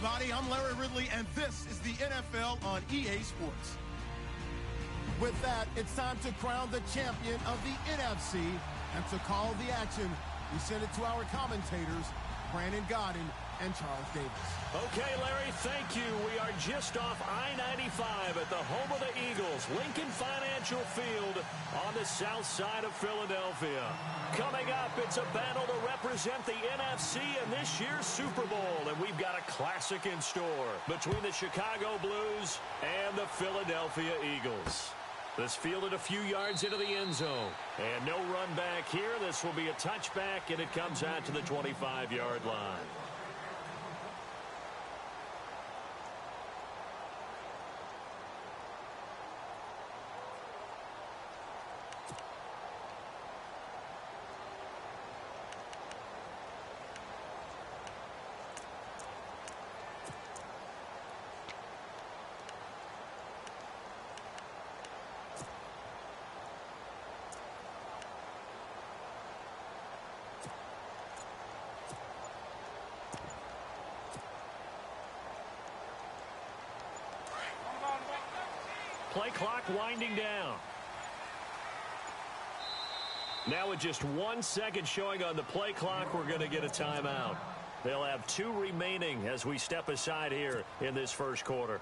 everybody. I'm Larry Ridley, and this is the NFL on EA Sports. With that, it's time to crown the champion of the NFC. And to call the action, we send it to our commentators, Brandon Godden and Charles Davis. Okay, Larry, thank you. We are just off I-95 at the home of the Eagles, Lincoln Financial Field on the south side of Philadelphia. Coming up, it's a battle to represent the NFC in this year's Super Bowl, and we've got a classic in store between the Chicago Blues and the Philadelphia Eagles. This fielded a few yards into the end zone, and no run back here. This will be a touchback, and it comes out to the 25-yard line. Play clock winding down. Now with just 1 second showing on the play clock, we're going to get a timeout. They'll have 2 remaining as we step aside here in this first quarter.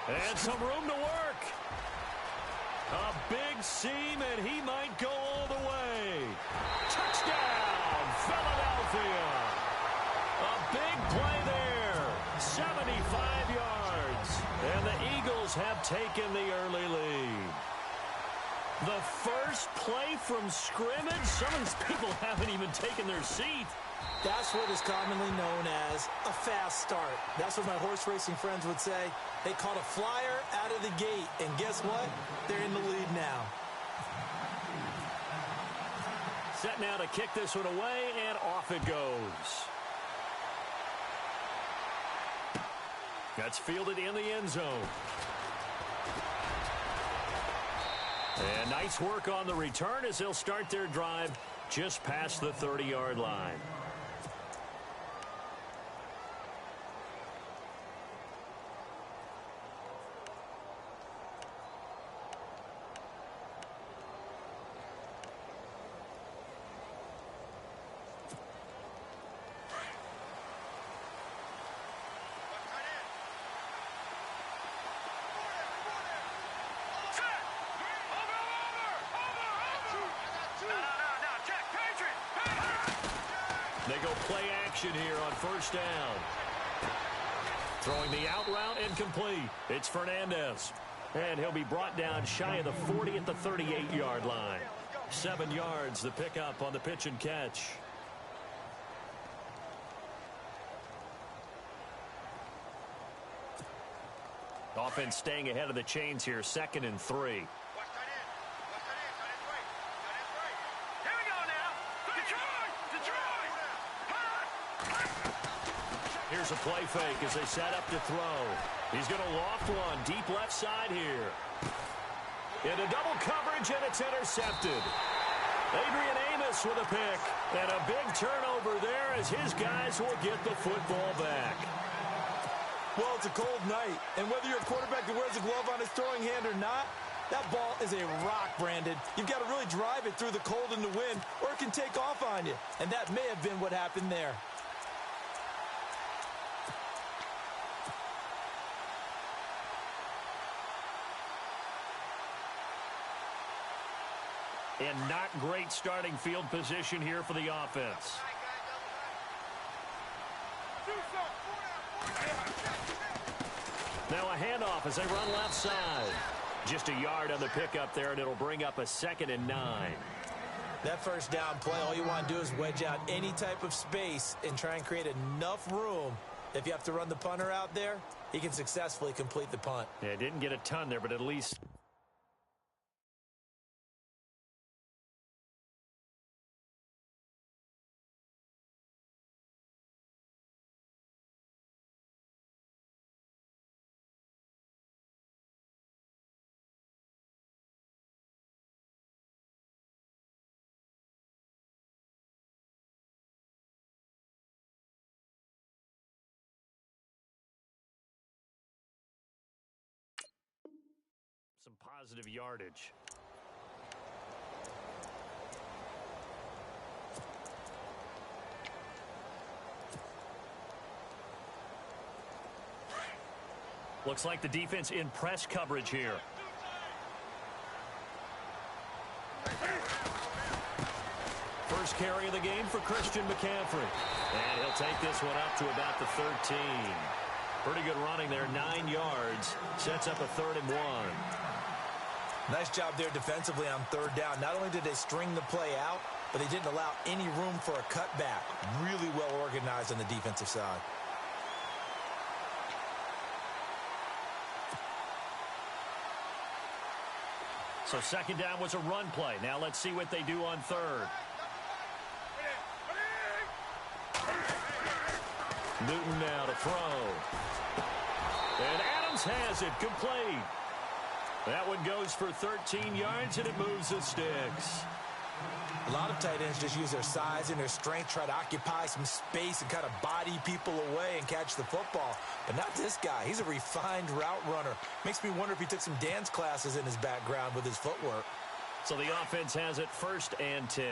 And some room to work. A big seam, and he might go all the way. Touchdown, Philadelphia. A big play there. 75 yards. And the Eagles have taken the early lead. The first play from scrimmage. Some of these people haven't even taken their seat. That's what is commonly known as a fast start. That's what my horse racing friends would say. They caught a flyer out of the gate, and guess what? They're in the lead now. Set now to kick this one away, and off it goes. That's fielded in the end zone. And nice work on the return as they'll start their drive just past the 30-yard line. They go play action here on first down. Throwing the out route incomplete. It's Fernandez. And he'll be brought down shy of the 40 at the 38-yard line. 7 yards, the pickup on the pitch and catch. Offense staying ahead of the chains here, 2nd and 3. Here's a play fake as they set up to throw. He's going to loft one deep left side here. Into double coverage, and it's intercepted. Adrian Amos with a pick. And a big turnover there as his guys will get the football back. Well, it's a cold night, and whether you're a quarterback that wears a glove on his throwing hand or not, that ball is a rock, Brandon. You've got to really drive it through the cold and the wind, or it can take off on you. And that may have been what happened there. And not great starting field position here for the offense. Now a handoff as they run left side. Just a yard on the pickup there, and it'll bring up a 2nd and 9. That first down play, all you want to do is wedge out any type of space and try and create enough room. If you have to run the punter out there, he can successfully complete the punt. Yeah, didn't get a ton there, but at least some positive yardage. Looks like the defense in press coverage here. First carry of the game for Christian McCaffrey. And he'll take this one up to about the 13. Pretty good running there, 9 yards. Sets up a 3rd and 1. Nice job there defensively on 3rd down. Not only did they string the play out, but they didn't allow any room for a cutback. Really well organized on the defensive side. So 2nd down was a run play. Now let's see what they do on 3rd. Newton now to throw. And Adams has it complete. That one goes for 13 yards, and it moves the sticks. A lot of tight ends just use their size and their strength, try to occupy some space and kind of body people away and catch the football. But not this guy. He's a refined route runner. Makes me wonder if he took some dance classes in his background with his footwork. So the offense has it 1st and 10.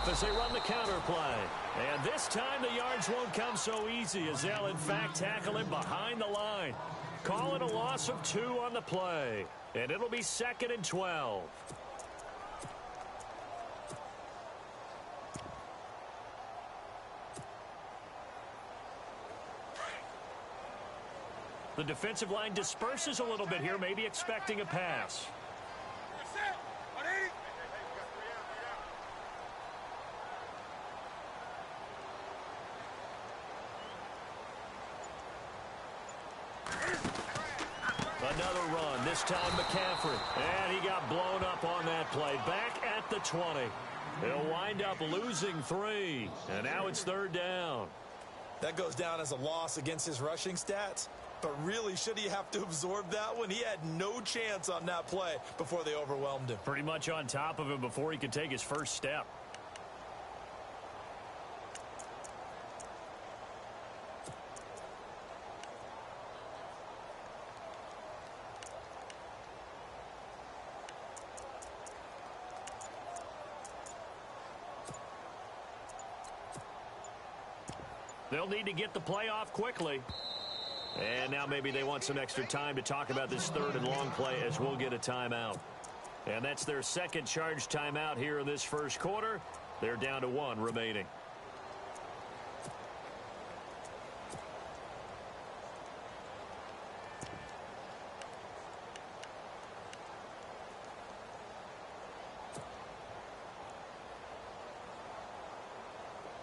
As they run the counter play. And this time the yards won't come so easy as they'll in fact tackle him behind the line. Call it a loss of 2 on the play. And it'll be 2nd and 12. The defensive line disperses a little bit here, maybe expecting a pass. Another run, this time McCaffrey. And he got blown up on that play. Back at the 20. He'll wind up losing 3. And now it's 3rd down. That goes down as a loss against his rushing stats. But really, should he have to absorb that one? He had no chance on that play before they overwhelmed him. Pretty much on top of him before he could take his first step. They'll need to get the play off quickly. And now maybe they want some extra time to talk about this 3rd and long play as we'll get a timeout. And that's their 2nd charge timeout here in this 1st quarter. They're down to 1 remaining.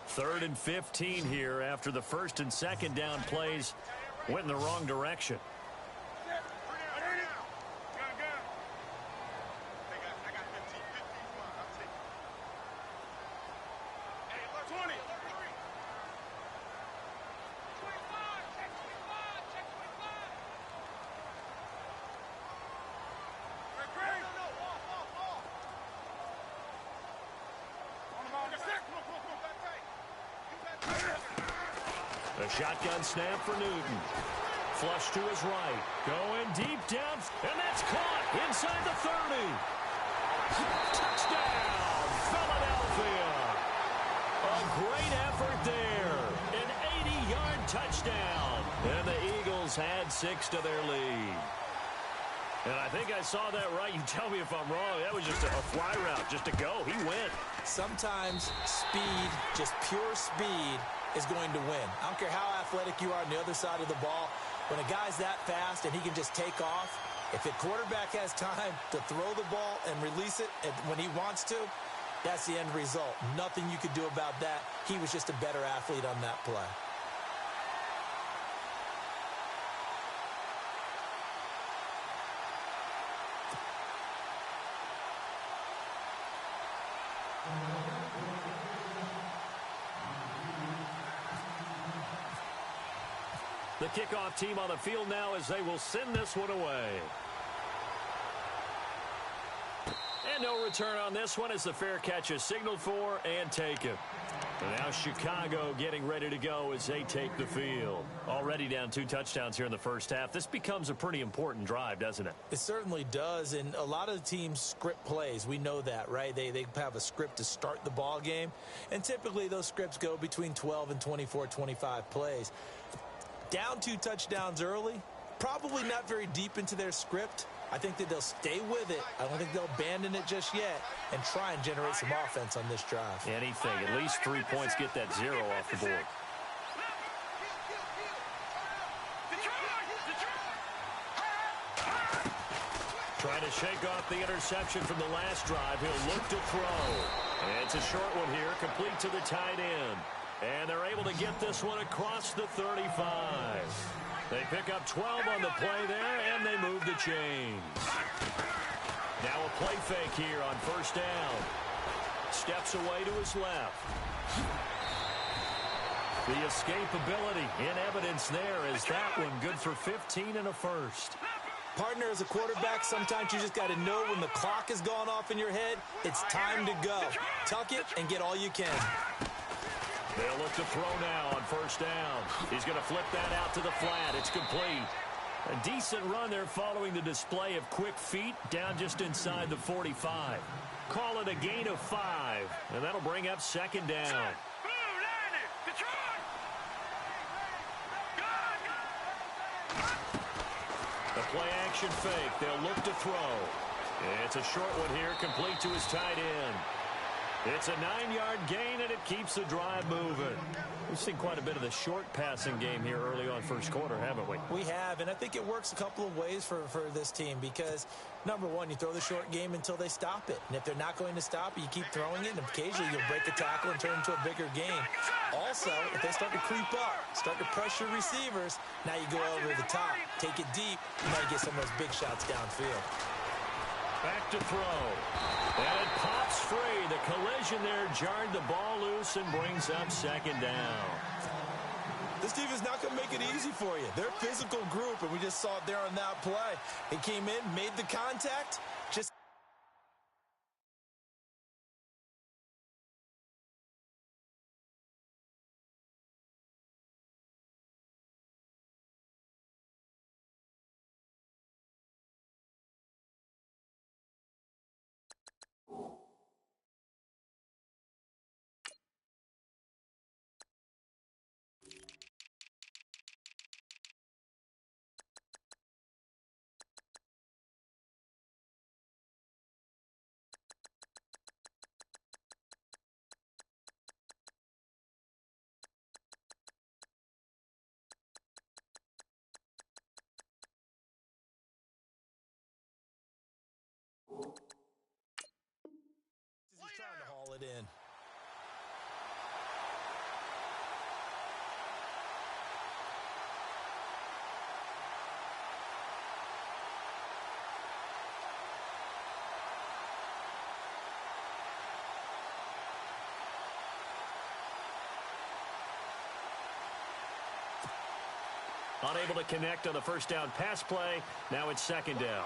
Third and 15 here after the 1st and 2nd down plays went in the wrong direction. A shotgun snap for Newton. Flush to his right. Going deep down. And that's caught inside the 30. Touchdown, Philadelphia. A great effort there. An 80-yard touchdown. And the Eagles had 6 to their lead. And I think I saw that right. You tell me if I'm wrong. That was just a fly route, just to go. He went. Sometimes speed, just pure speed, is going to win. I don't care how athletic you are on the other side of the ball. When a guy's that fast and he can just take off, if the quarterback has time to throw the ball and release it when he wants to, that's the end result. Nothing you could do about that. He was just a better athlete on that play. The kickoff team on the field now as they will send this one away. And no return on this one as the fair catch is signaled for and taken. And now Chicago getting ready to go as they take the field. Already down 2 touchdowns here in the first half. This becomes a pretty important drive, doesn't it? It certainly does, and a lot of the teams script plays. We know that, right? They have a script to start the ball game, and typically those scripts go between 12 and 24, 25 plays. Down 2 touchdowns early, probably not very deep into their script. I think that they'll stay with it. I don't think they'll abandon it just yet and try and generate some offense on this drive. Anything. At least 3 points, get that 0 off the board. Trying to shake off the interception from the last drive. He'll look to throw. And it's a short one here, complete to the tight end. And they're able to get this one across the 35. They pick up 12 on the play there, and they move the chains. Now a play fake here on first down. Steps away to his left. The escapability in evidence there is that one good for 15 and a first. Partner, as a quarterback, sometimes you just got to know when the clock has gone off in your head, it's time to go. Tuck it and get all you can. They'll look to throw now on first down. He's going to flip that out to the flat. It's complete. A decent run there following the display of quick feet down just inside the 45. Call it a gain of 5, and that'll bring up second down. The play action fake. They'll look to throw. It's a short one here, complete to his tight end. It's a 9-yard gain, and it keeps the drive moving. We've seen quite a bit of the short passing game here early on first quarter, haven't we? We have, and I think it works a couple of ways for this team because, number one, you throw the short game until they stop it. And if they're not going to stop it, you keep throwing it, and occasionally you'll break a tackle and turn it into a bigger game. Also, if they start to creep up, start to pressure receivers, now you go over the top, take it deep, and now you get some of those big shots downfield. Back to throw. And it pops free. The collision there jarred the ball loose and brings up second down. This team is not going to make it easy for you. They're a physical group, and we just saw it there on that play. He came in, made the contact, just... He's trying to haul it in. Unable to connect on the first down pass play. Now it's second down.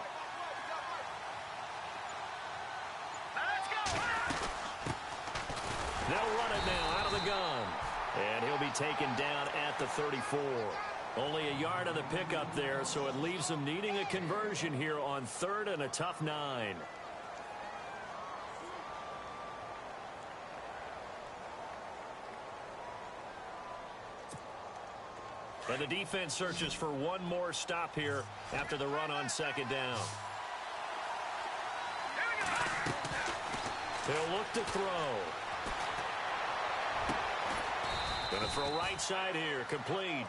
They'll run it now out of the gun. And he'll be taken down at the 34. Only a yard on the pickup there, so it leaves them needing a conversion here on third and a tough 9. And the defense searches for one more stop here after the run on second down. He'll look to throw. Going to throw right side here, complete.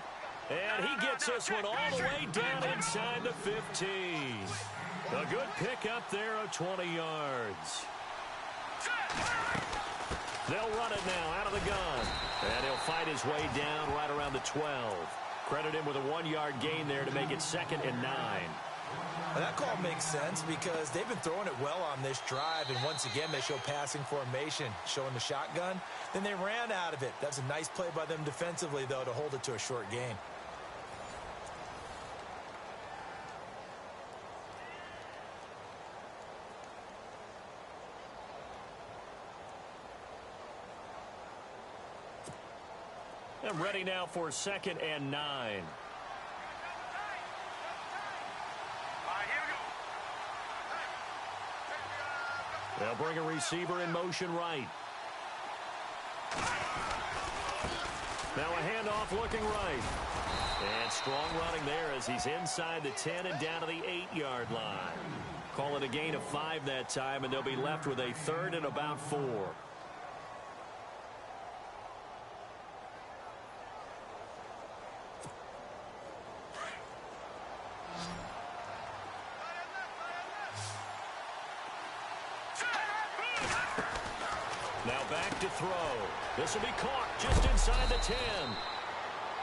And he gets this one all the way down inside the 15. A good pickup there of 20 yards. They'll run it now out of the gun. And he'll fight his way down right around the 12. Credit him with a 1-yard gain there to make it second and 9. Well, that call makes sense because they've been throwing it well on this drive, and once again they show passing formation, showing the shotgun. Then they ran out of it. That's a nice play by them defensively, though, to hold it to a short gain. And ready now for 2nd and 9. They'll bring a receiver in motion right. Now a handoff looking right. And strong running there as he's inside the 10 and down to the 8-yard line. Call it a gain of 5 that time, and they'll be left with a 3rd and about 4. Now back to throw. This will be caught just inside the 10.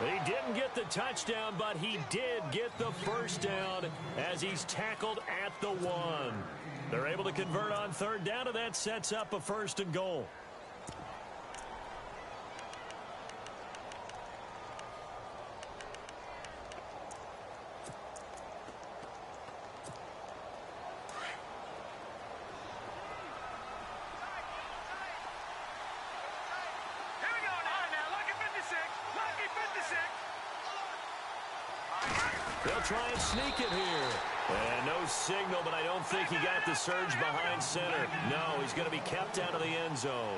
He didn't get the touchdown, but he did get the first down as he's tackled at the 1. They're able to convert on 3rd down, and that sets up a 1st and goal. They'll try and sneak it here. And no signal, but I don't think he got the surge behind center. No, he's going to be kept out of the end zone.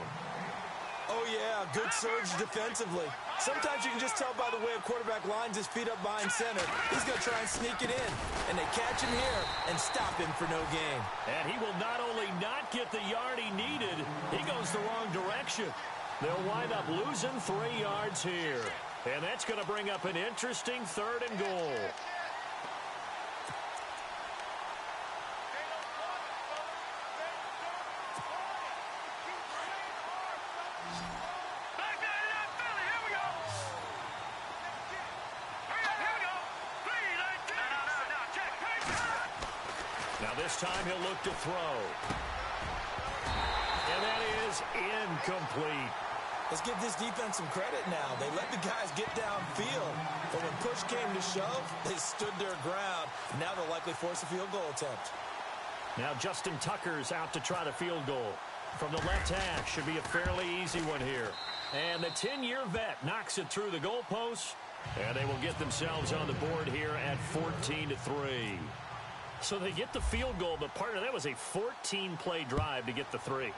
Oh, yeah, good surge defensively. Sometimes you can just tell by the way a quarterback lines his feet up behind center. He's going to try and sneak it in. And they catch him here and stop him for no gain. And he will not only not get the yard he needed, he goes the wrong direction. They'll wind up losing 3 yards here. And that's going to bring up an interesting 3rd and goal. Now this time he'll look to throw. And that is incomplete. Let's give this defense some credit now. They let the guys get downfield. But when push came to shove, they stood their ground. Now they'll likely force a field goal attempt. Now Justin Tucker's out to try the field goal. From the left hash, should be a fairly easy one here. And the 10-year vet knocks it through the goalpost. And they will get themselves on the board here at 14-3. So they get the field goal, but part of that was a 14-play drive to get the 3.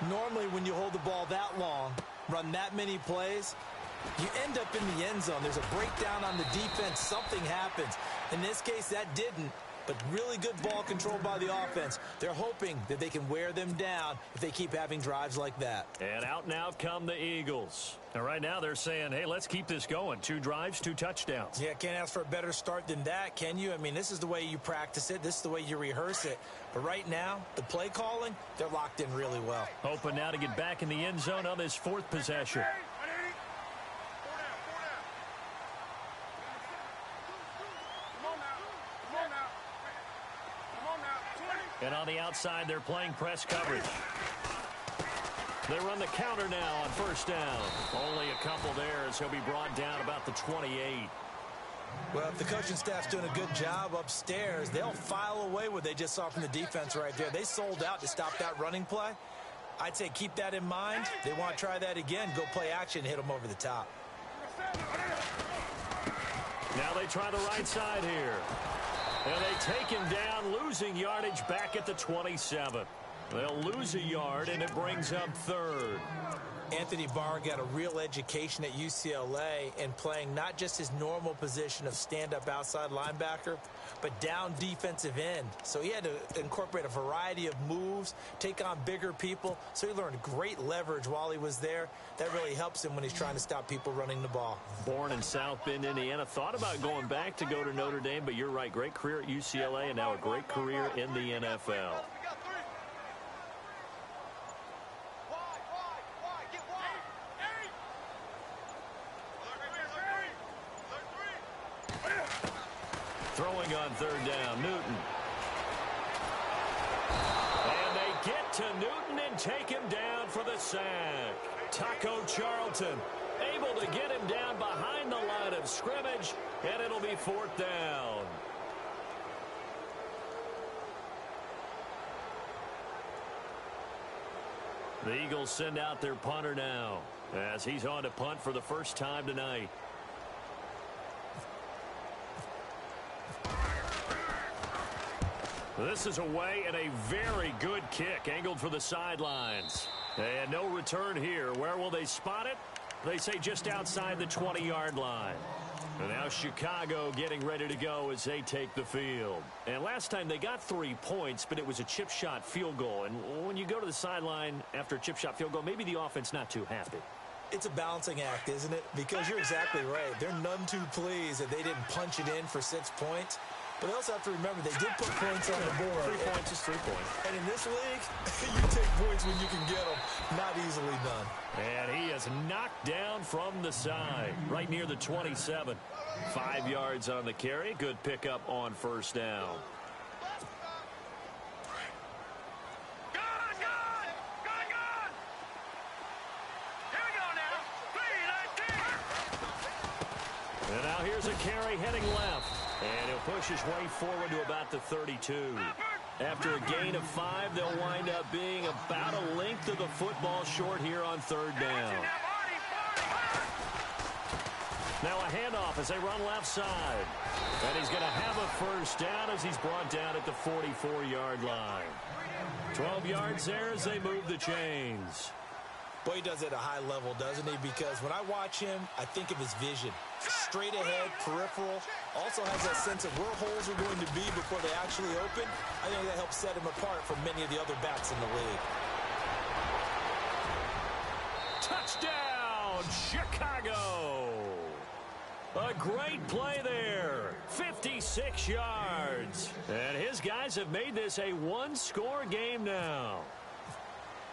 Normally, when you hold the ball that long, run that many plays, you end up in the end zone. There's a breakdown on the defense. Something happens. In this case, that didn't, but really good ball control by the offense. They're hoping that they can wear them down if they keep having drives like that. And out and out come the Eagles. And right now they're saying, hey, let's keep this going. 2 drives, 2 touchdowns. Yeah, can't ask for a better start than that, can you? I mean, this is the way you practice it. This is the way you rehearse it. But right now, the play calling, they're locked in really well. Hoping now to get back in the end zone on this 4th possession. And on the outside, they're playing press coverage. They run the counter now on 1st down. Only a couple there as he'll be brought down about the 28. Well, if the coaching staff's doing a good job upstairs, they'll file away what they just saw from the defense right there. They sold out to stop that running play. I'd say keep that in mind. They want to try that again, go play action, hit them over the top. Now they try the right side here. And they take him down, losing yardage back at the 27. They'll lose a yard, and it brings up 3rd. Anthony Barr got a real education at UCLA in playing not just his normal position of stand-up outside linebacker, but down defensive end. So he had to incorporate a variety of moves, take on bigger people. So he learned great leverage while he was there. That really helps him when he's trying to stop people running the ball. Born in South Bend, Indiana. Thought about going back to go to Notre Dame, but you're right. Great career at UCLA and now a great career in the NFL. Throwing on 3rd down, Newton. And they get to Newton and take him down for the sack. Taco Charlton able to get him down behind the line of scrimmage, and it'll be 4th down. The Eagles send out their punter now. as he's on to punt for the first time tonight. This is away and a very good kick angled for the sidelines. And no return here. Where will they spot it? They say just outside the 20-yard line. And now Chicago getting ready to go as they take the field. And last time they got 3 points, but it was a chip shot field goal. And when you go to the sideline after a chip shot field goal, maybe the offense not too happy. It's a balancing act, isn't it? Because you're exactly right. They're none too pleased that they didn't punch it in for 6 points. But they also have to remember they did put points on the board. 3 points is 3 points. And in this league, you take points when you can get them. Not easily done. And he is knocked down from the side, right near the 27. 5 yards on the carry. Good pickup on first down. And now here's a carry heading left. And he'll push his way forward to about the 32. After a gain of 5, they'll wind up being about a length of the football short here on third down. Now a handoff as they run left side. And he's going to have a first down as he's brought down at the 44-yard line. 12 yards there as they move the chains. Boy, he does it at a high level, doesn't he? Because when I watch him, I think of his vision. Straight ahead, peripheral. Also has that sense of where holes are going to be before they actually open. I think that helps set him apart from many of the other backs in the league. Touchdown, Chicago! A great play there. 56 yards. And his guys have made this a one-score game now.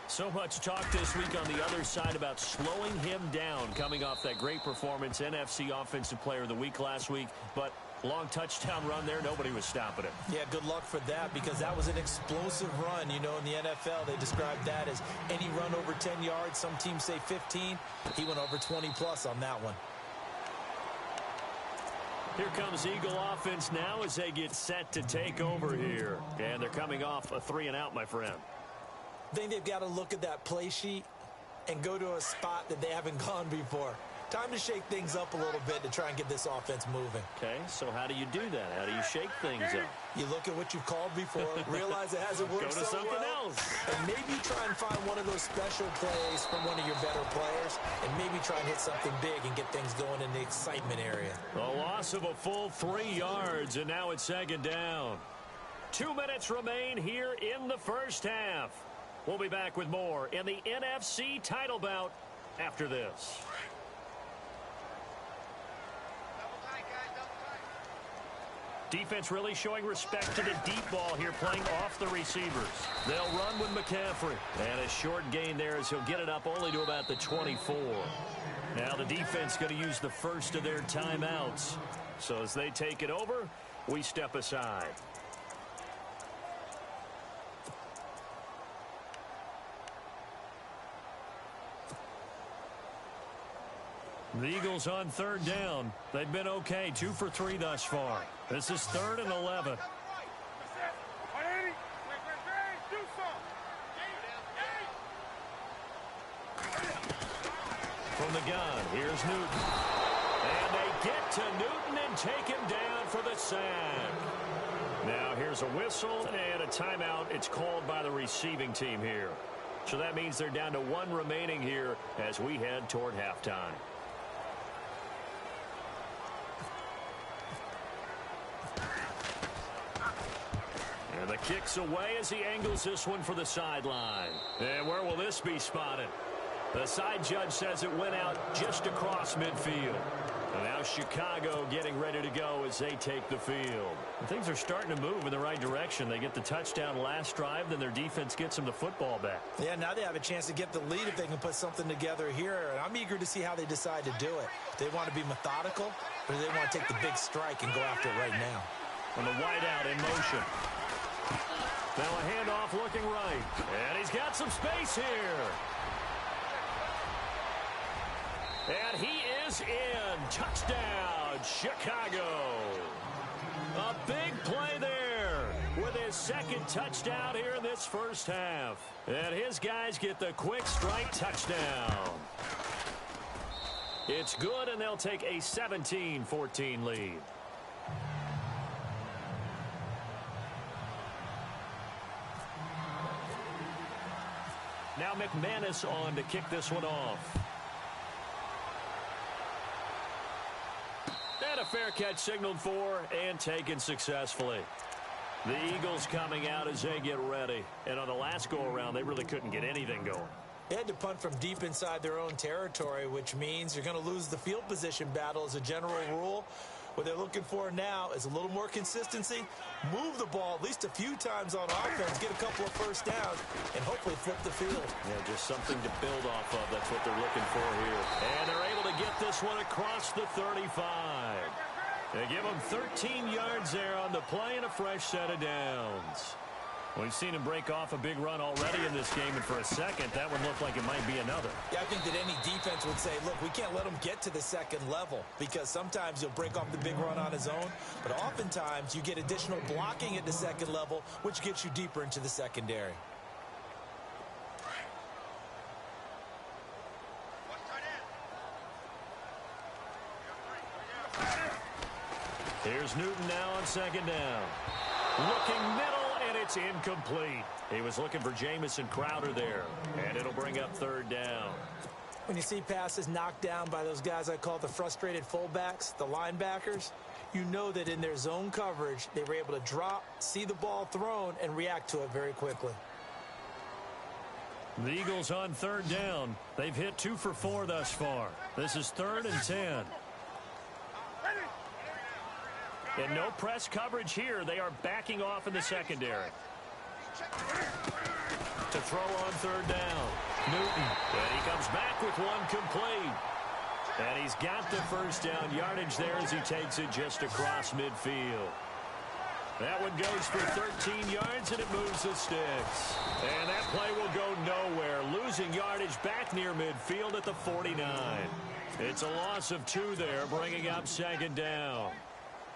So much talk this week on the other side about slowing him down coming off that great performance, NFC Offensive Player of the Week last week. But long touchdown run there, nobody was stopping it. Yeah, good luck for that because that was an explosive run. You know, in the NFL, they describe that as any run over 10 yards. Some teams say 15. He went over 20-plus on that one. Here comes Eagle offense now as they get set to take over here. And they're coming off a 3-and-out, my friend. I think they've got to look at that play sheet and go to a spot that they haven't gone before. Time to shake things up a little bit to try and get this offense moving. Okay, so how do you do that? How do you shake things up? You look at what you've called before, realize it hasn't worked Go to so something well, else. and maybe try and find one of those special plays from one of your better players, and maybe try and hit something big and get things going in the excitement area. A loss of a full 3 yards, and now it's second down. 2 minutes remain here in the first half. We'll be back with more in the NFC title bout after this. Defense really showing respect to the deep ball here, playing off the receivers. They'll run with McCaffrey. And a short gain there as he'll get it up only to about the 24. Now the defense going to use the first of their timeouts. So as they take it over, we step aside. The Eagles on third down. They've been okay, 2 for 3 thus far. This is 3rd and 11. From the gun, here's Newton. And they get to Newton and take him down for the sack. Now here's a whistle and a timeout. It's called by the receiving team here. So that means they're down to 1 remaining here as we head toward halftime. And the kick's away as he angles this one for the sideline. And where will this be spotted? The side judge says it went out just across midfield. And now Chicago getting ready to go as they take the field. And things are starting to move in the right direction. They get the touchdown last drive, then their defense gets them the football back. Yeah, now they have a chance to get the lead if they can put something together here. And I'm eager to see how they decide to do it. Do they want to be methodical, or do they want to take the big strike and go after it right now? And the wideout in motion. Now a handoff looking right. And he's got some space here. And he is in. Touchdown, Chicago. A big play there with his second touchdown here in this first half. And his guys get the quick strike touchdown. It's good, and they'll take a 17-14 lead. Now McManus on to kick this one off. And a fair catch signaled for and taken successfully. The Eagles coming out as they get ready. And on the last go-around, they really couldn't get anything going. They had to punt from deep inside their own territory, which means you're going to lose the field position battle as a general rule. What they're looking for now is a little more consistency, move the ball at least a few times on offense, get a couple of first downs, and hopefully flip the field. Yeah, just something to build off of. That's what they're looking for here. And they're able to get this one across the 35. They give them 13 yards there on the play and a fresh set of downs. We've seen him break off a big run already in this game, and for a second, that one looked like it might be another. Yeah, I think that any defense would say, look, we can't let him get to the second level, because sometimes he'll break off the big run on his own, but oftentimes you get additional blocking at the second level, which gets you deeper into the secondary. Here's Newton now on second down. Looking middle. And it's incomplete. He was looking for Jamison Crowder there. And it'll bring up third down. When you see passes knocked down by those guys I call the frustrated fullbacks, the linebackers, you know that in their zone coverage, they were able to drop, see the ball thrown, and react to it very quickly. The Eagles on third down. They've hit 2 for 4 thus far. This is 3rd and 10. And no press coverage here. They are backing off in the secondary. To throw on third down. Newton. And he comes back with one complete. And he's got the first down yardage there as he takes it just across midfield. That one goes for 13 yards, and it moves the sticks. And that play will go nowhere. Losing yardage back near midfield at the 49. It's a loss of 2 there, bringing up second down.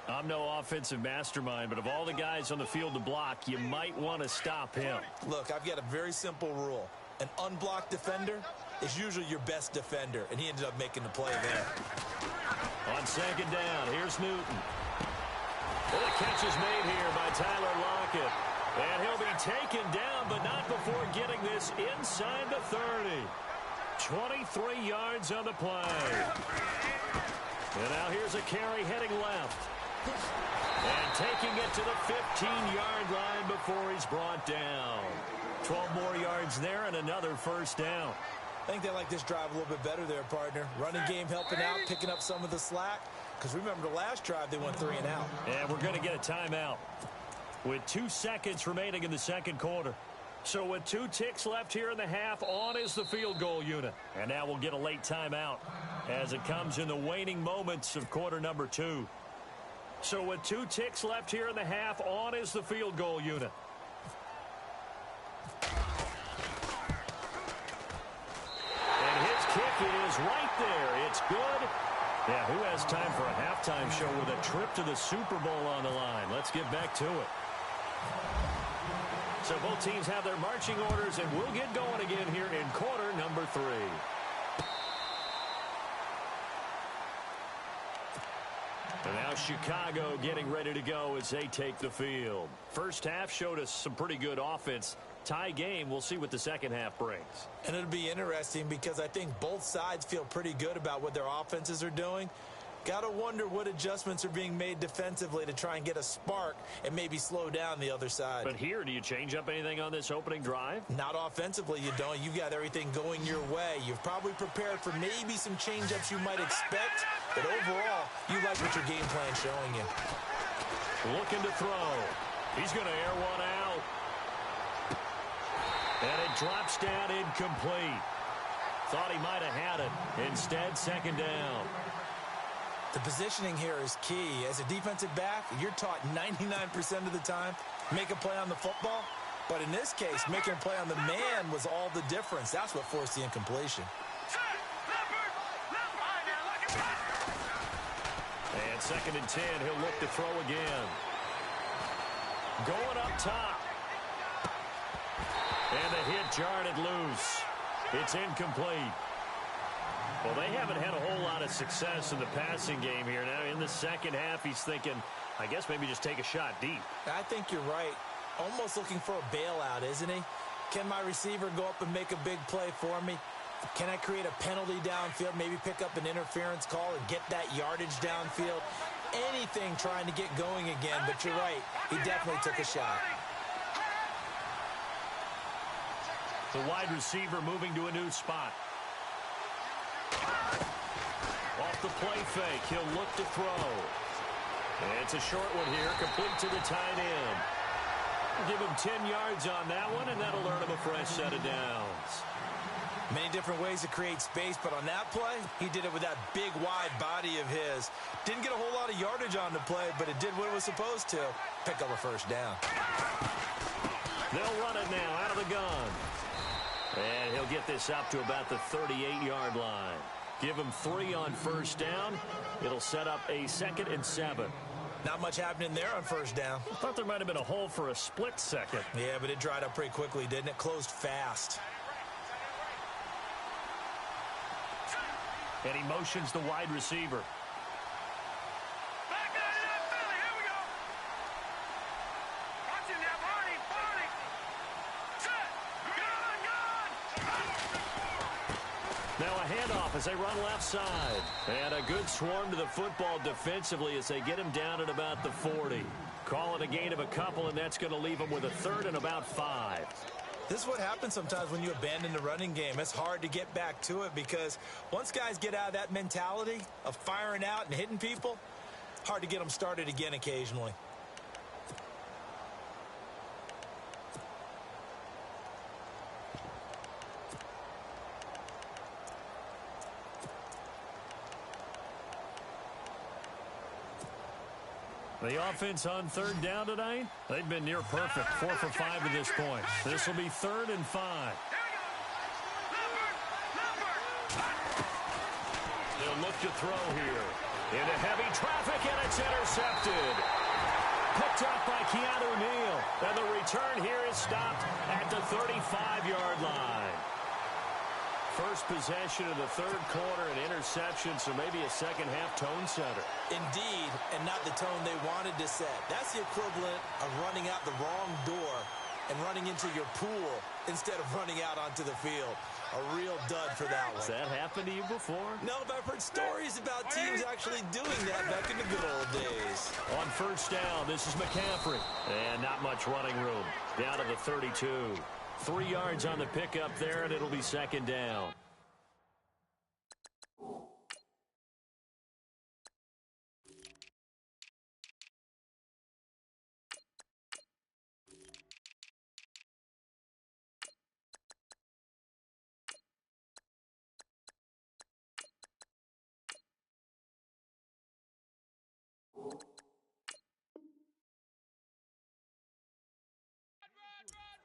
I'm no offensive mastermind, but of all the guys on the field to block, you might want to stop him. Look, I've got a very simple rule. An unblocked defender is usually your best defender, and he ended up making the play there. On second down, here's Newton. Well, the catch is made here by Tyler Lockett. And he'll be taken down, but not before getting this inside the 30. 23 yards on the play. And now here's a carry heading left. And taking it to the 15-yard line before he's brought down. 12 more yards there and another first down. I think they like this drive a little bit better there, partner. Running game helping out, picking up some of the slack. Because remember, the last drive, they went 3 and out. And we're going to get a timeout with 2 seconds remaining in the second quarter. So with 2 ticks left here in the half, on is the field goal unit. And now we'll get a late timeout as it comes in the waning moments of quarter number 2. So with 2 ticks left here in the half, on is the field goal unit. And his kick is right there. It's good. Yeah, who has time for a halftime show with a trip to the Super Bowl on the line? Let's get back to it. So both teams have their marching orders, and we'll get going again here in quarter number 3. And now Chicago getting ready to go as they take the field. First half showed us some pretty good offense. Tie game, we'll see what the second half brings. And it'll be interesting because I think both sides feel pretty good about what their offenses are doing. Got to wonder what adjustments are being made defensively to try and get a spark and maybe slow down the other side. But here, do you change up anything on this opening drive? Not offensively, you don't. You've got everything going your way. You've probably prepared for maybe some change-ups you might expect, but overall, you like what your game plan's showing you. Looking to throw. He's going to air one out. And it drops down incomplete. Thought he might have had it. Instead, second down. The positioning here is key. As a defensive back, you're taught 99% of the time, make a play on the football. But in this case, making a play on the man was all the difference. That's what forced the incompletion. And second and 10, he'll look to throw again. Going up top. And the hit jarred it loose. It's incomplete. Well, they haven't had a whole lot of of success in the passing game here. Now in the second half, he's thinking, I guess maybe just take a shot deep. I think you're right. Almost looking for a bailout, isn't he? Can my receiver go up and make a big play for me? Can I create a penalty downfield, maybe pick up an interference call and get that yardage downfield? Anything trying to get going again, but you're right. He definitely took a shot. The wide receiver moving to a new spot. Off the play fake, he'll look to throw. And it's a short one here, complete to the tight end. Give him 10 yards on that one, and that'll earn him a fresh set of downs. Many different ways to create space, but on that play, he did it with that big, wide body of his. Didn't get a whole lot of yardage on the play, but it did what it was supposed to. Pick up a first down. They'll run it now out of the gun. And he'll get this up to about the 38-yard line. Give him 3 on first down. It'll set up a 2nd and 7. Not much happening there on first down. I thought there might have been a hole for a split second. Yeah, but it dried up pretty quickly, didn't it? Closed fast. And he motions the wide receiver. Back out of Philly. Here we go. Watch him now, Barney. Set. Gun. Now a handoff as they run left side. And a good swarm to the football defensively as they get him down at about the 40. Call it a gain of a couple, and that's going to leave him with a 3rd and about 5. This is what happens sometimes when you abandon the running game. It's hard to get back to it because once guys get out of that mentality of firing out and hitting people, hard to get them started again occasionally. The offense on 3rd down tonight, they've been near perfect, 4 for 5 to this point. This will be 3rd and 5. They'll look to throw here. Into heavy traffic, and it's intercepted. Picked up by Keanu Neal. And the return here is stopped at the 35-yard line. First possession of the 3rd quarter, an interception, so maybe a second-half tone setter. Indeed, and not the tone they wanted to set. That's the equivalent of running out the wrong door and running into your pool instead of running out onto the field. A real dud for that one. Has that happened to you before? No, but I've heard stories about teams actually doing that back in the good old days. On first down, this is McCaffrey. And not much running room. Down to the 32. 3 yards on the pickup there, and it'll be 2nd down.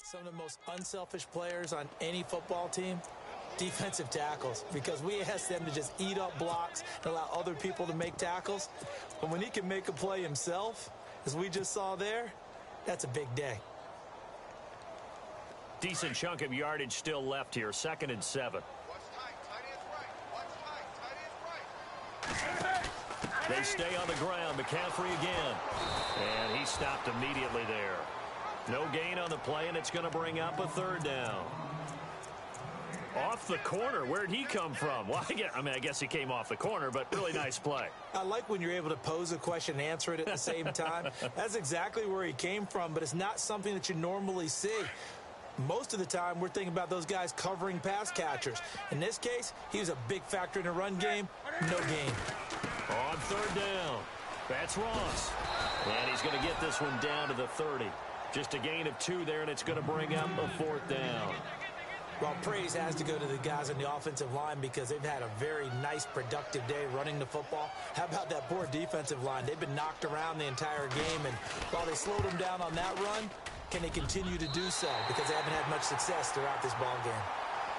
Some of the most unselfish players on any football team, defensive tackles, because we ask them to just eat up blocks and allow other people to make tackles. But when he can make a play himself, as we just saw there, that's a big day. Decent chunk of yardage still left here, 2nd and 7. They stay on the ground. McCaffrey again. And he stopped immediately there. No gain on the play, and it's going to bring up a 3rd down. Off the corner. Where'd he come from? Well, I guess he came off the corner, but really nice play. I like when you're able to pose a question and answer it at the same time. That's exactly where he came from, but it's not something that you normally see. Most of the time, we're thinking about those guys covering pass catchers. In this case, he was a big factor in the run game. No gain. On 3rd down, that's Ross. And he's going to get this one down to the 30. Just a gain of 2 there, and it's going to bring up a 4th down. Well, praise has to go to the guys on the offensive line because they've had a very nice, productive day running the football. How about that poor defensive line? They've been knocked around the entire game, and while they slowed them down on that run, can they continue to do so? Because they haven't had much success throughout this ball game.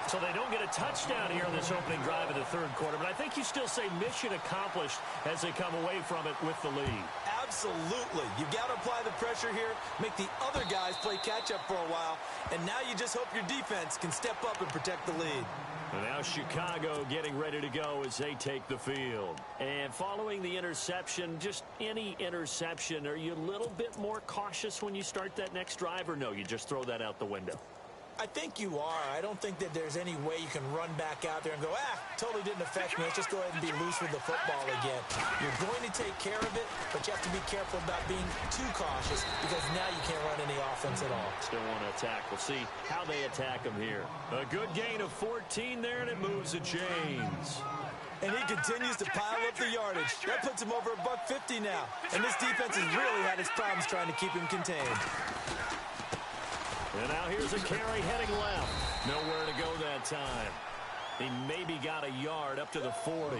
So they don't get a touchdown here on this opening drive of the 3rd quarter, but I think you still say mission accomplished as they come away from it with the lead. Absolutely. You've got to apply the pressure here, make the other guys play catch-up for a while, and now you just hope your defense can step up and protect the lead. And now Chicago getting ready to go as they take the field. And following the interception, just any interception, are you a little bit more cautious when you start that next drive, or no, you just throw that out the window? I think you are. I don't think that there's any way you can run back out there and go, totally didn't affect me. Let's just go ahead and be loose with the football again. You're going to take care of it, but you have to be careful about being too cautious because now you can't run any offense at all. Still want to attack. We'll see how they attack them here. A good gain of 14 there, and it moves the chains. And he continues to pile up the yardage. That puts him over $150 now. And this defense has really had its problems trying to keep him contained. And now here's a carry heading left. Nowhere to go that time. He maybe got a yard up to the 40.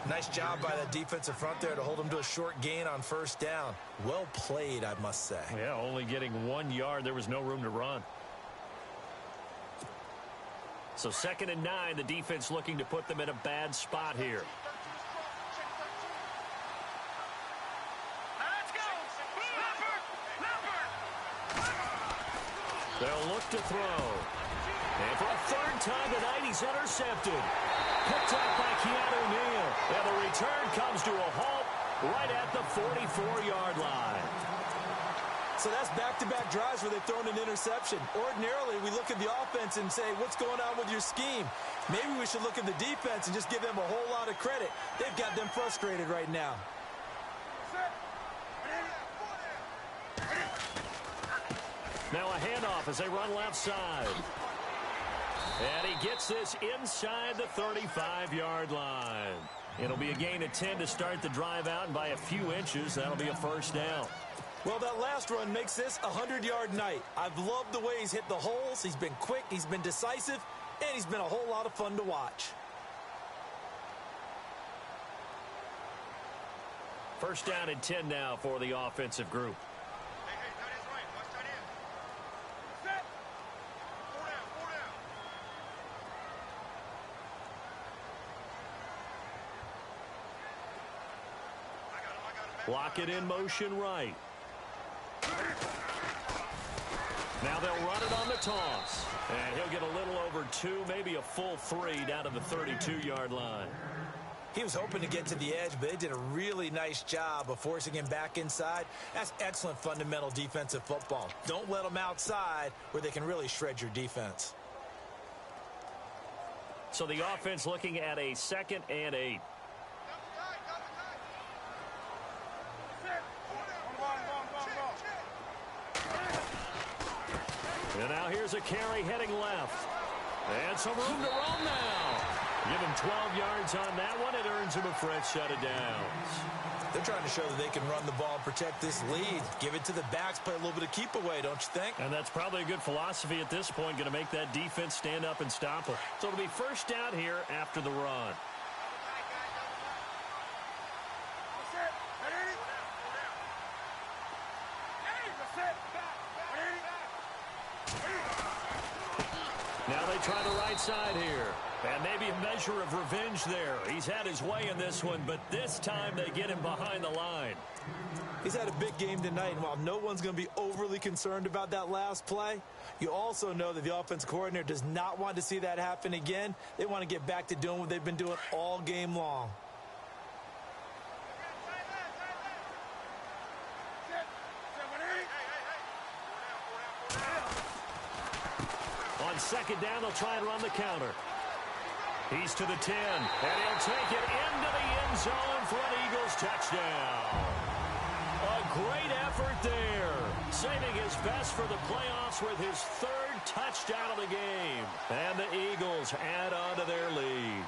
Nice job by that defensive front there to hold him to a short gain on first down. Well played, I must say. Yeah, only getting 1 yard. There was no room to run. So 2nd and 9, the defense looking to put them in a bad spot here. They'll look to throw. And for a 3rd time tonight, he's intercepted. Picked up by Keanu Neal. And the return comes to a halt right at the 44-yard line. So that's back-to-back drives where they've thrown an interception. Ordinarily, we look at the offense and say, what's going on with your scheme? Maybe we should look at the defense and just give them a whole lot of credit. They've got them frustrated right now. Now a handoff as they run left side. And he gets this inside the 35-yard line. It'll be a gain of 10 to start the drive out, and by a few inches, that'll be a first down. Well, that last run makes this a 100-yard night. I've loved the way he's hit the holes. He's been quick, he's been decisive, and he's been a whole lot of fun to watch. First down and 10 now for the offensive group. Block it in motion right. Now they'll run it on the toss. And he'll get a little over 2, maybe a full 3 down to the 32-yard line. He was hoping to get to the edge, but they did a really nice job of forcing him back inside. That's excellent fundamental defensive football. Don't let them outside where they can really shred your defense. So the offense looking at a 2nd and 8. And now here's a carry heading left. And some room to roam now. Give him 12 yards on that one. It earns him a fresh set of downs. They're trying to show that they can run the ball and protect this lead. Give it to the backs, play a little bit of keep away, don't you think? And that's probably a good philosophy at this point, going to make that defense stand up and stop them. So it'll be first down here after the run. Now they try the right side here. And maybe a measure of revenge there. He's had his way in this one, but this time they get him behind the line. He's had a big game tonight, and while no one's going to be overly concerned about that last play, you also know that the offense coordinator does not want to see that happen again. They want to get back to doing what they've been doing all game long. On 2nd down, they'll try and run the counter. He's to the 10, and he'll take it into the end zone for an Eagles touchdown. A great effort there, saving his best for the playoffs with his 3rd touchdown of the game. And the Eagles add on to their lead.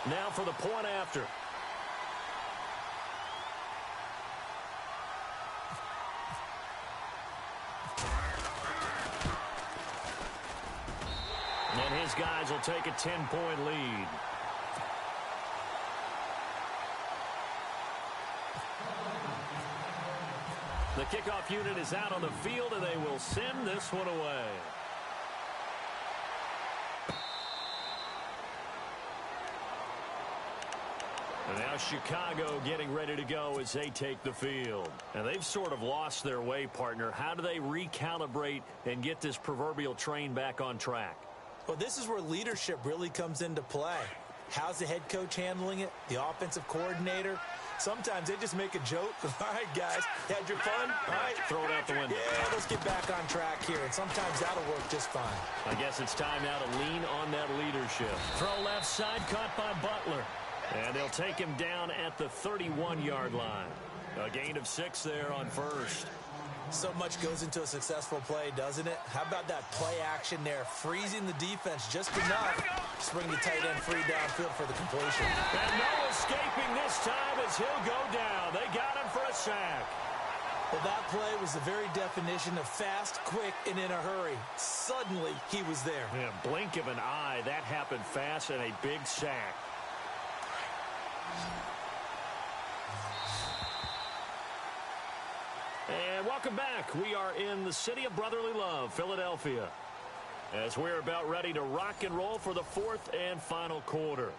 Now for the point after. And his guys will take a 10-point lead. The kickoff unit is out on the field, and they will send this one away. And now Chicago getting ready to go as they take the field. And they've sort of lost their way, partner. How do they recalibrate and get this proverbial train back on track? Well, this is where leadership really comes into play. How's the head coach handling it? The offensive coordinator? Sometimes they just make a joke. All right, guys, had your fun? All right, throw it out the window. Yeah, let's get back on track here, and sometimes that'll work just fine. I guess it's time now to lean on that leadership. Throw left side, caught by Butler. And they'll take him down at the 31-yard line. A gain of 6 there on first. So much goes into a successful play, doesn't it? How about that play action there, freezing the defense just enough to spring the tight end free downfield for the completion. And no escaping this time as he'll go down. They got him for a sack. Well, that play was the very definition of fast, quick, and in a hurry. Suddenly, he was there. Yeah, blink of an eye. That happened fast and a big sack. And welcome back. We are in the city of brotherly love, Philadelphia, as we're about ready to rock and roll for the 4th and final quarter.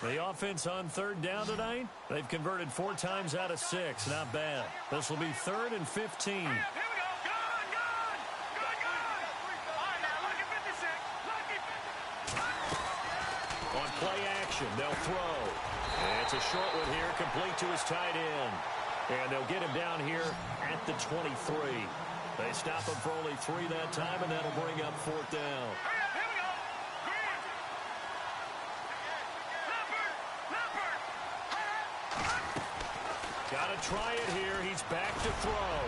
The offense on 3rd down tonight, they've converted 4 times out of 6. Not bad. This will be 3rd and 15. Here we go. Good, good. Good, good. All right, now, lucky 56. Lucky 56. On play action, they'll throw. And it's a short one here, complete to his tight end. And they'll get him down here at the 23. They stop him for only 3 that time, and that'll bring up 4th down. Here we go. Green. Got to try it here. He's back to throw.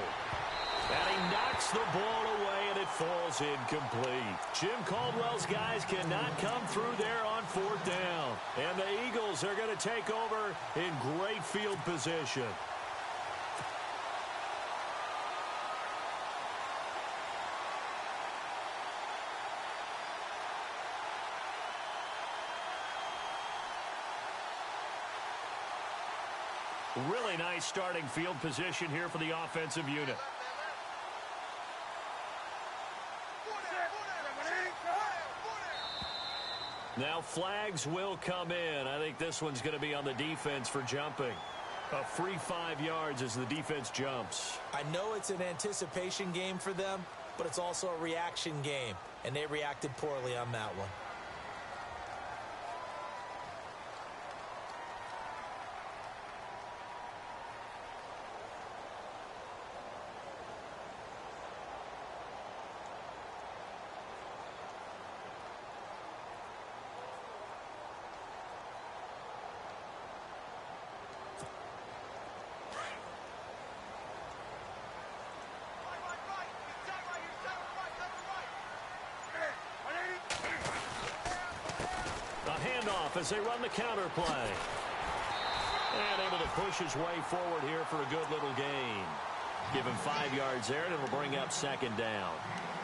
And he knocks the ball away, and it falls incomplete. Jim Caldwell's guys cannot come through there on 4th down. And the Eagles are going to take over in great field position. Really nice starting field position here for the offensive unit. Now flags will come in. I think this one's going to be on the defense for jumping. A free 5 yards as the defense jumps. I know it's an anticipation game for them, but it's also a reaction game, and they reacted poorly on that one. As they run the counter play. And able to push his way forward here for a good little gain. Give him 5 yards there, and it'll bring up 2nd down.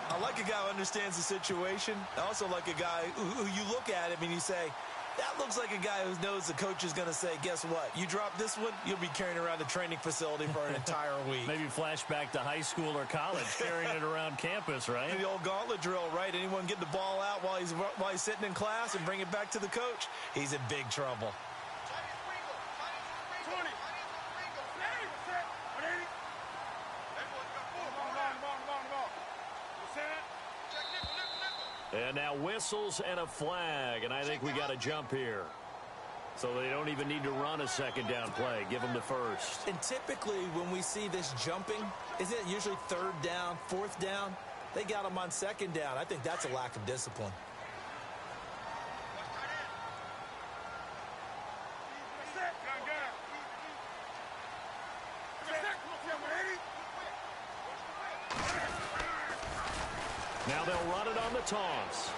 I like a guy who understands the situation. I also like a guy who you look at him and you say, that looks like a guy who knows the coach is going to say, guess what? You drop this one, you'll be carrying around the training facility for an entire week. Maybe flashback to high school or college, carrying it around campus, right? The old gauntlet drill, right? Anyone get the ball out while he's sitting in class and bring it back to the coach? He's in big trouble. And now whistles and a flag, and I think we got a jump here. So they don't even need to run a 2nd down play. Give them the 1st. And typically when we see this jumping, isn't it usually 3rd down, 4th down? They got them on 2nd down. I think that's a lack of discipline. Now they'll run it on the toss.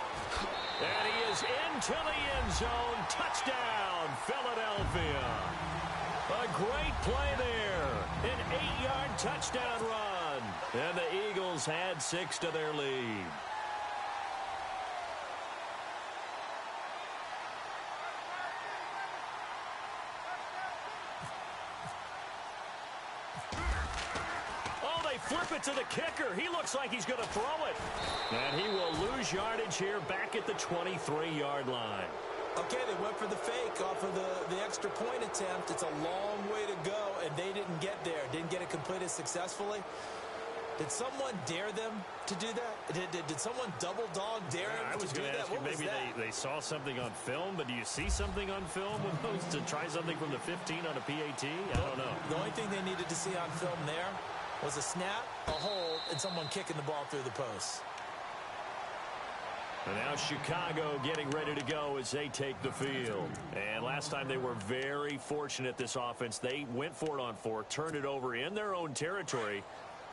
And he is into the end zone. Touchdown, Philadelphia. A great play there. An 8-yard touchdown run. And the Eagles had 6 to their lead. Flip it to the kicker. He looks like he's going to throw it. And he will lose yardage here back at the 23-yard line. Okay, they went for the fake off of the extra point attempt. It's a long way to go, and they didn't get there. Didn't get it completed successfully. Did someone dare them to do that? Did someone double dog dare them I was to do going to that? ask you, maybe they saw something on film, but do you see something on film with those to try something from the 15 on a PAT? I don't know. The only thing they needed to see on film there was a snap, a hold, and someone kicking the ball through the post. And now Chicago getting ready to go as they take the field. And last time they were very fortunate, this offense. They went for it on 4, turned it over in their own territory,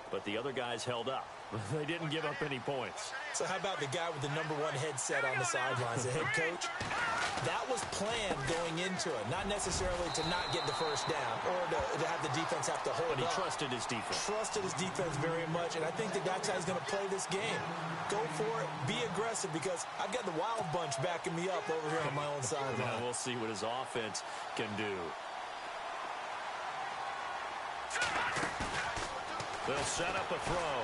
but the other guys held up. They didn't give up any points. So how about the guy with the #1 headset on the sidelines, the head coach? That was planned going into it, not necessarily to not get the first down or to have the defense have to hold But he up. trusted his defense. Trusted his defense very much, and I think that guy's going to play this game. Go for it, be aggressive, because I've got the wild bunch backing me up over here on my own sideline. Now we'll see what his offense can do. They'll set up a throw.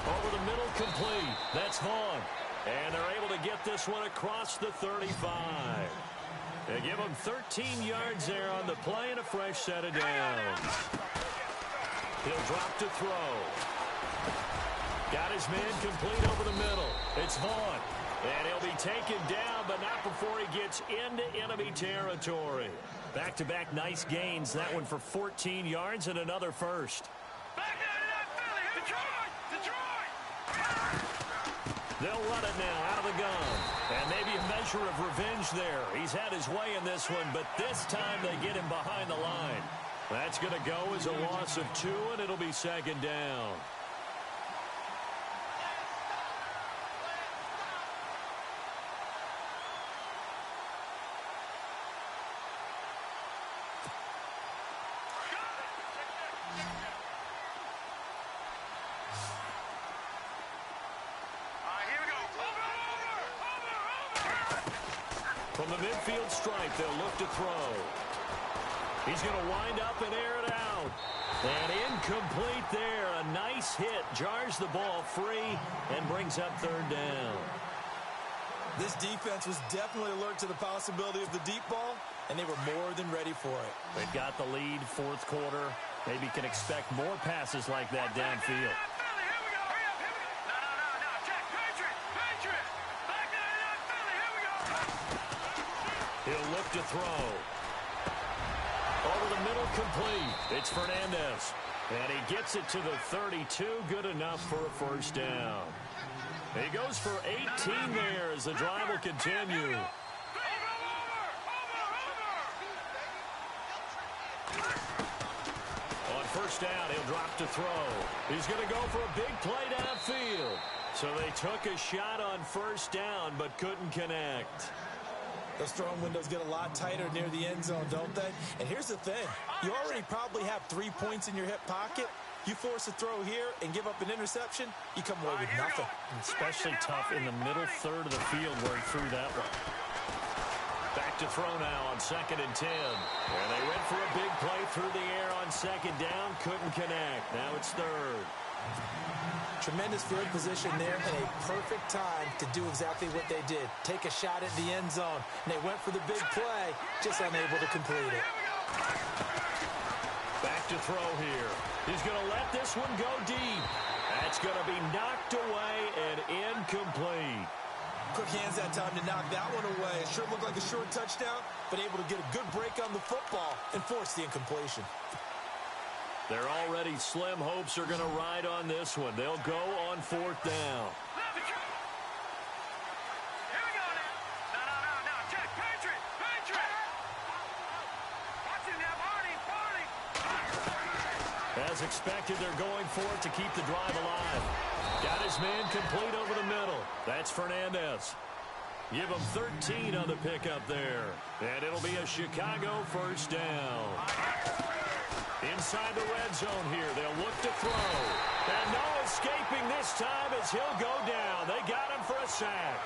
Over the middle, complete. That's Vaughn. And they're able to get this one across the 35. They give him 13 yards there on the play and a fresh set of downs. He'll drop to throw. Got his man complete over the middle. It's Vaughn. And he'll be taken down, but not before he gets into enemy territory. Back-to-back nice gains. That one for 14 yards and another first. They'll run it now out of the gun. And maybe a measure of revenge there. He's had his way in this one, but this time they get him behind the line. That's going to go as a loss of 2, and it'll be second down. From the midfield stripe, they'll look to throw. He's going to wind up and air it out. And incomplete there. A nice hit. Jars the ball free and brings up third down. This defense was definitely alert to the possibility of the deep ball, and they were more than ready for it. They've got the lead, fourth quarter. Maybe can expect more passes like that downfield. He'll look to throw. Over the middle, complete. It's Fernandez. And he gets it to the 32. Good enough for a first down. He goes for 18 there as the drive will continue. On first down, he'll drop to throw. He's going to go for a big play downfield. So they took a shot on first down but couldn't connect. Those throwing windows get a lot tighter near the end zone, don't they? And here's the thing. You already probably have 3 points in your hip pocket. You force a throw here and give up an interception, you come away with nothing. Especially tough in the middle third of the field where he threw that one. Back to throw now on 2nd and 10. And they went for a big play through the air on 2nd down. Couldn't connect. Now it's third. Tremendous field position there and a perfect time to do exactly what they did. Take a shot at the end zone. And they went for the big play, just unable to complete it. Back to throw here. He's going to let this one go deep. That's going to be knocked away and incomplete. Quick hands that time to knock that one away. It sure looked like a short touchdown, but able to get a good break on the football and force the incompletion. They're already slim hopes are going to ride on this one. They'll go on 4th down. As expected, they're going for it to keep the drive alive. Got his man complete over the middle. That's Fernandez. Give him 13 on the pickup there. And it'll be a Chicago first down. Inside the red zone here. They'll look to throw. And no escaping this time as he'll go down. They got him for a sack.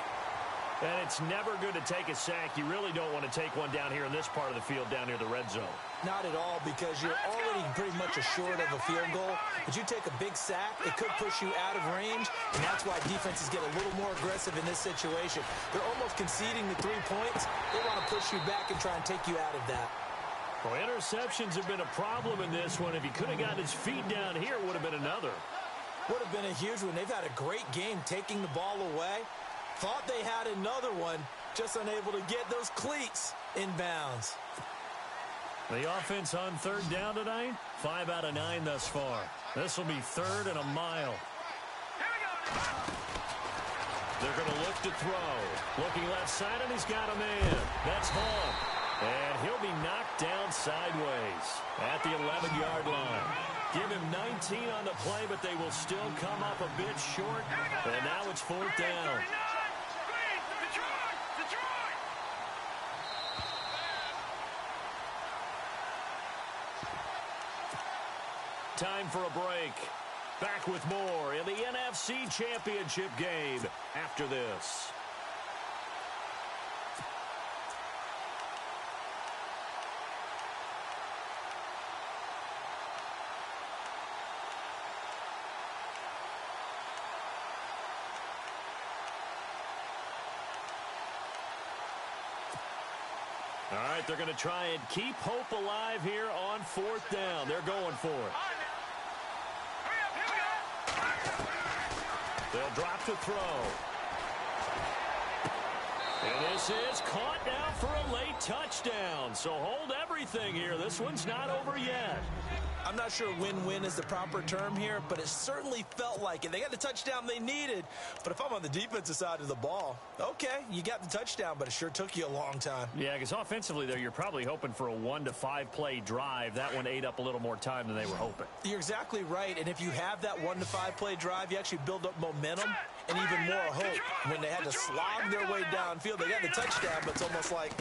And it's never good to take a sack. You really don't want to take one down here in this part of the field, down near the red zone. Not at all, because you're already pretty much assured of a field goal. But you take a big sack, it could push you out of range, and that's why defenses get a little more aggressive in this situation. They're almost conceding the 3 points. They want to push you back and try and take you out of that. Well, interceptions have been a problem in this one. If he could have gotten his feet down here, it would have been another. Would have been a huge one. They've had a great game taking the ball away. Thought they had another one, just unable to get those cleats in bounds. The offense on third down tonight, 5 out of 9 thus far. This will be 3rd and a mile. They're going to look to throw. Looking left side, and he's got a man. That's Hall. And he'll be knocked down sideways at the 11-yard line. Give him 19 on the play, but they will still come up a bit short. And now it's 4th down. Time for a break. Back with more in the NFC Championship game after this. All right, they're going to try and keep hope alive here on 4th down. They're going for it. They'll drop to throw. And this is caught now for a late touchdown. So hold everything here. This one's not over yet. I'm not sure win-win is the proper term here, but it certainly felt like it. They got the touchdown they needed. But if I'm on the defensive side of the ball, okay, you got the touchdown, but it sure took you a long time. Yeah, because offensively there, you're probably hoping for a 1 to 5 play drive. That one ate up a little more time than they were hoping. You're exactly right. And if you have that 1 to 5 play drive, you actually build up momentum and even more hope. When they had to slog their way downfield, they got the touchdown, but it's almost like,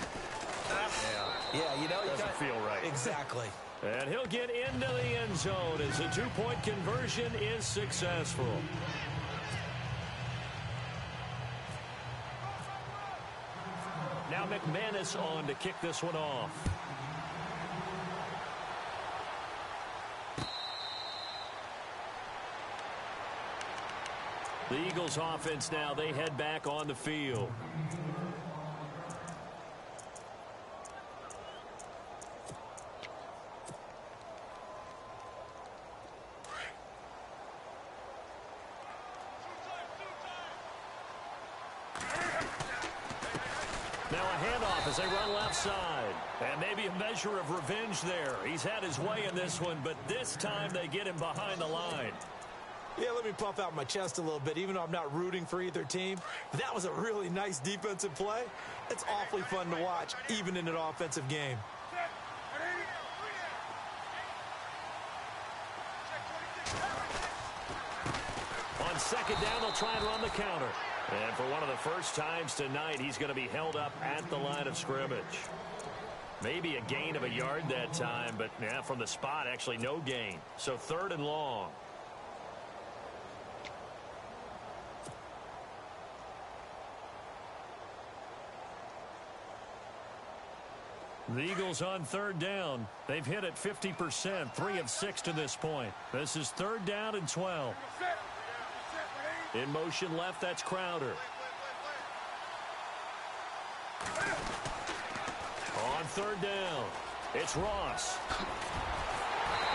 yeah, you know, doesn't feel right. Exactly. And he'll get into the end zone as a 2-point conversion is successful. Now McManus on to kick this one off. The Eagles offense now, they head back on the field. Now a handoff as they run left side. And maybe a measure of revenge there. He's had his way in this one, but this time they get him behind the line. Yeah, let me puff out my chest a little bit, even though I'm not rooting for either team. That was a really nice defensive play. It's awfully fun to watch, even in an offensive game. On 2nd down, they'll try and run the counter. And for one of the first times tonight, he's going to be held up at the line of scrimmage. Maybe a gain of a yard that time, but yeah, from the spot, actually no gain. So 3rd and long. The Eagles on 3rd down. They've hit it 50%, 3 of 6 to this point. This is 3rd down and 12. In motion left, that's Crowder. On 3rd down, it's Ross.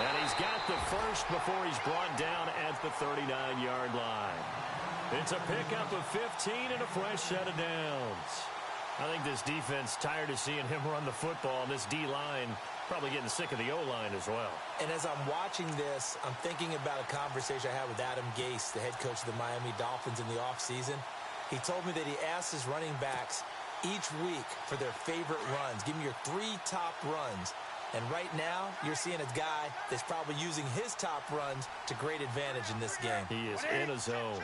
And he's got the first before he's brought down at the 39-yard line. It's a pickup of 15 and a fresh set of downs. I think this defense tired of seeing him run the football, and this D-line probably getting sick of the O-line as well. And as I'm watching this, I'm thinking about a conversation I had with Adam Gase, the head coach of the Miami Dolphins in the offseason. He told me that he asked his running backs each week for their favorite runs. Give me your 3 top runs. And right now, you're seeing a guy that's probably using his top runs to great advantage in this game. He is in a zone.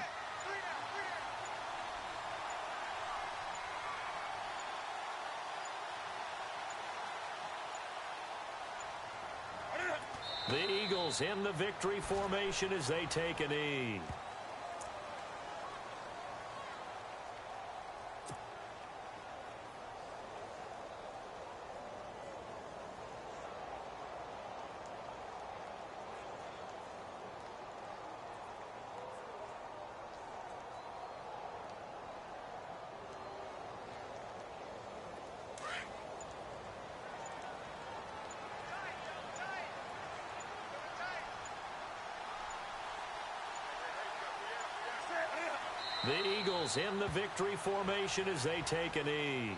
The Eagles in the victory formation as they take a knee. The Eagles in the victory formation as they take a knee.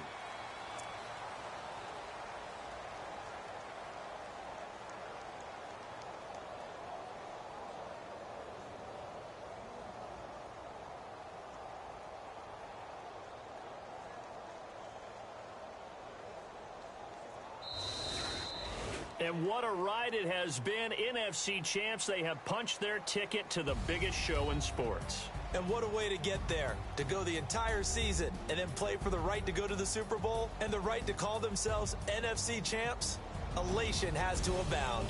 And what a ride it has been. NFC champs, they have punched their ticket to the biggest show in sports. And what a way to get there, to go the entire season and then play for the right to go to the Super Bowl and the right to call themselves NFC champs. Elation has to abound.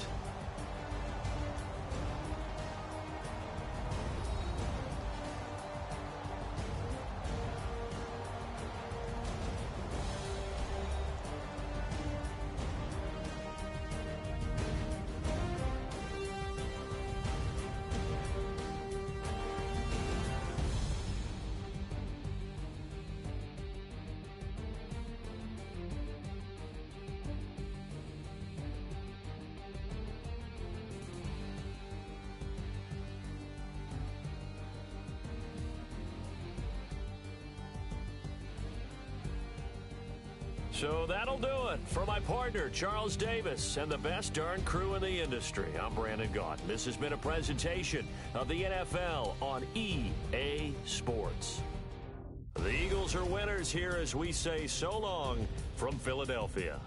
So that'll do it for my partner, Charles Davis, and the best darn crew in the industry. I'm Brandon Gaudin. This has been a presentation of the NFL on EA Sports. The Eagles are winners here as we say so long from Philadelphia.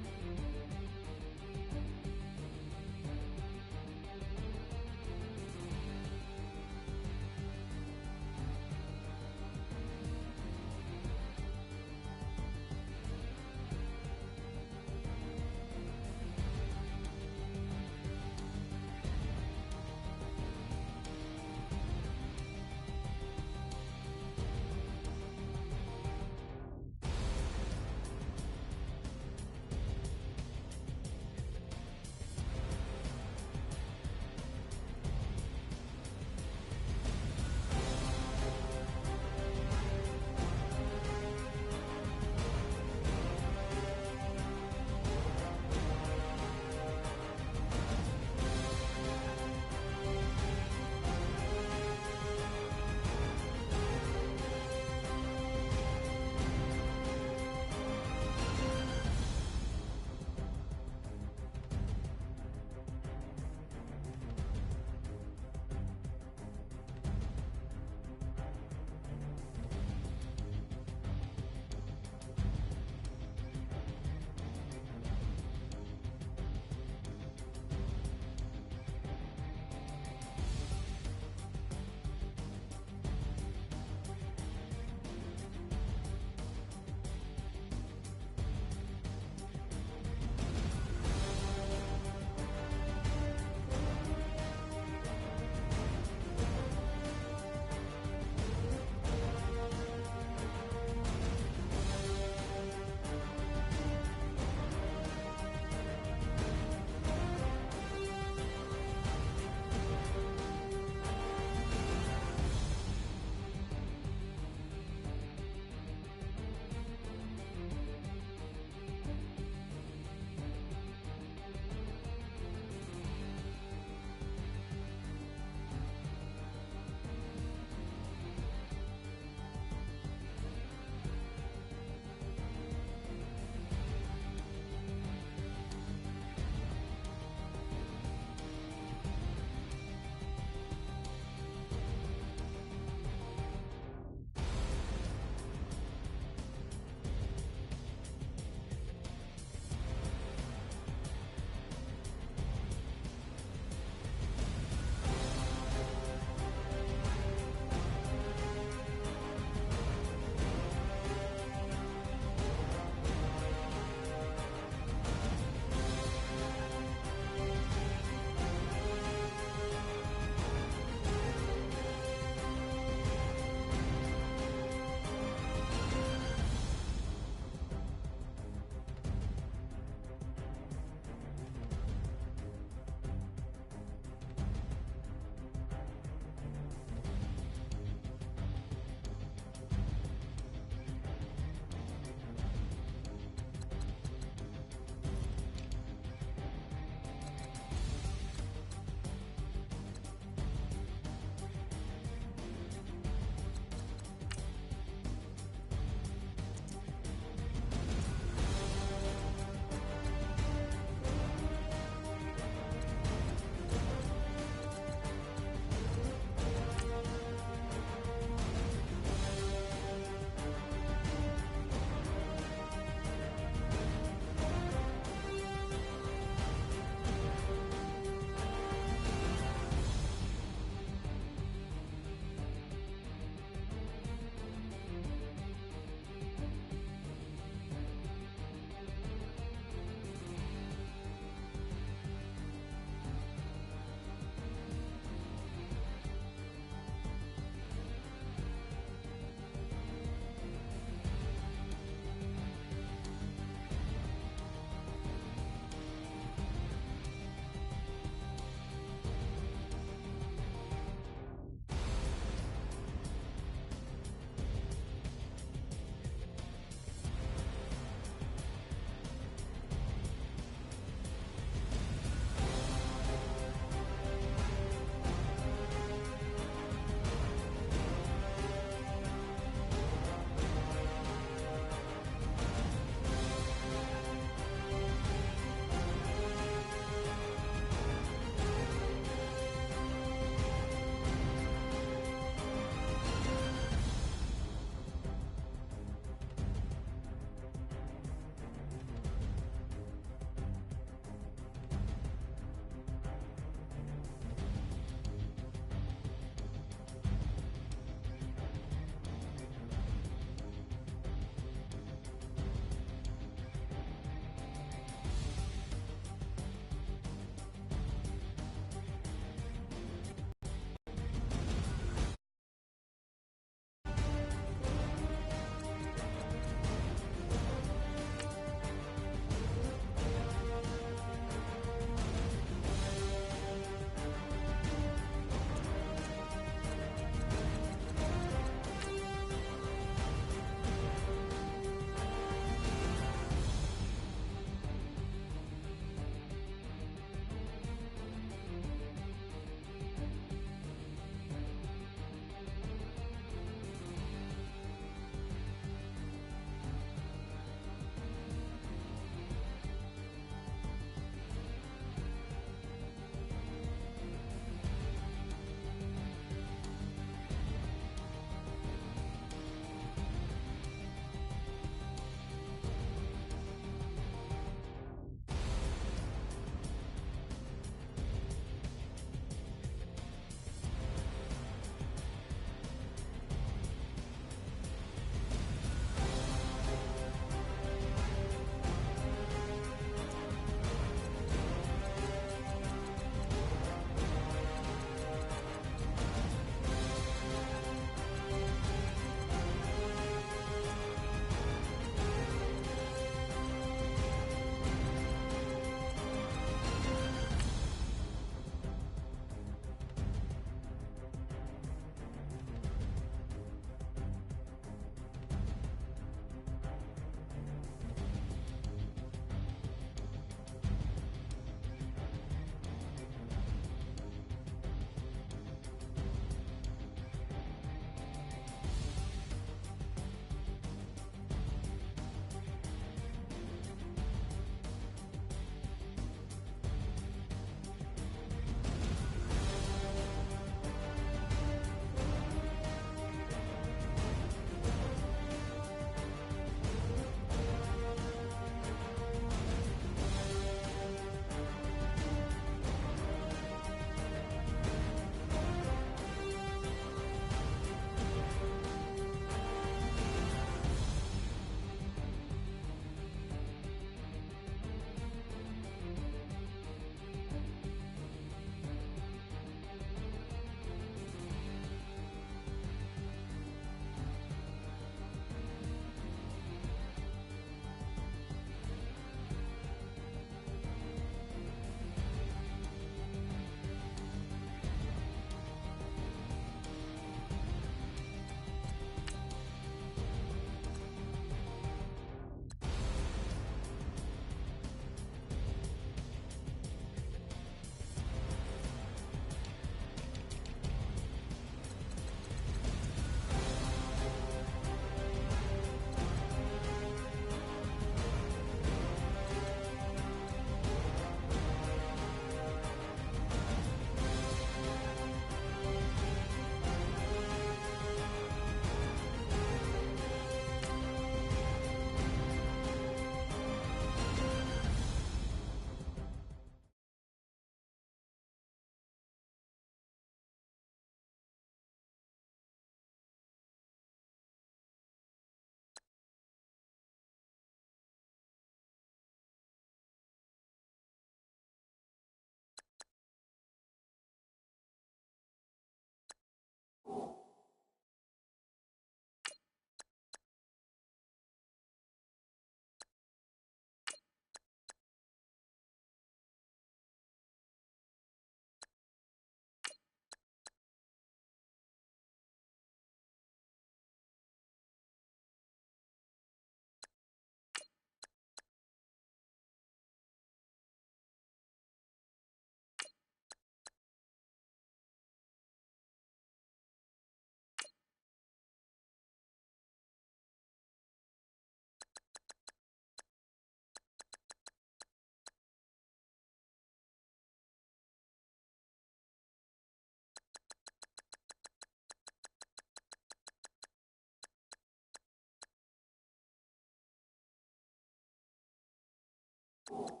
Bye.